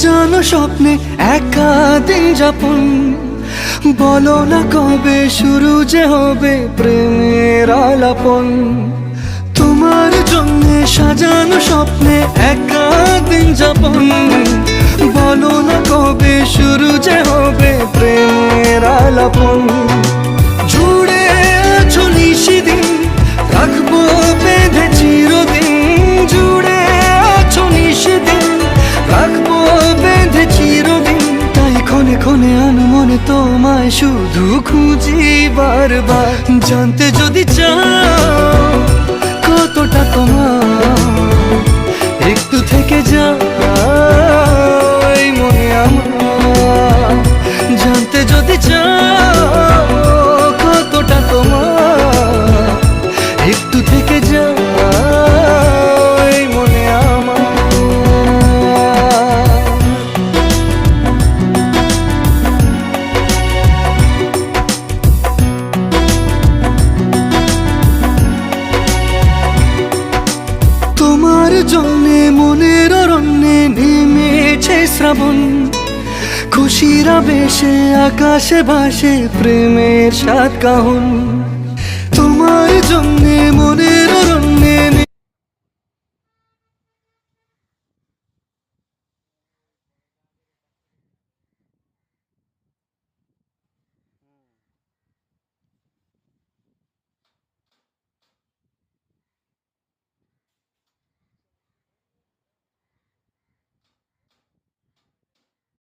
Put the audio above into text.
সাজানো স্বপ্নে একা দিন যাপন, বলো না কবে শুরু যে হবে প্রেমের আলাপন। তোমার জন্যে সাজানো স্বপ্নে একা দিন যাপন, বলো না কবে শুরু যে হবে প্রেমের আলাপন। জুড়ে আছো নিশিদিন, রাখবো বেঁধে চিরদিন। জুড়ে আছো নিশিদিন, রাখবো বেঁধে চিরদিন। তাই ক্ষণে ক্ষণে আনমনে তোমায় শুধু খুঁজি বারবার। জানতে যদি চাও কতটা তোমার, একটু থেকে যাও এই মনে আমার। জানতে যদি চাও কতটা তোমার, একটু থেকে যাও এই মনে আমার। তোমার জন্যে মনের অরণ্যে নেমেছে শ্রাবণ, খুশির আবেশে আকাশে ভাসে প্রেমের সাত কাহন। তোমার জন্যে মনের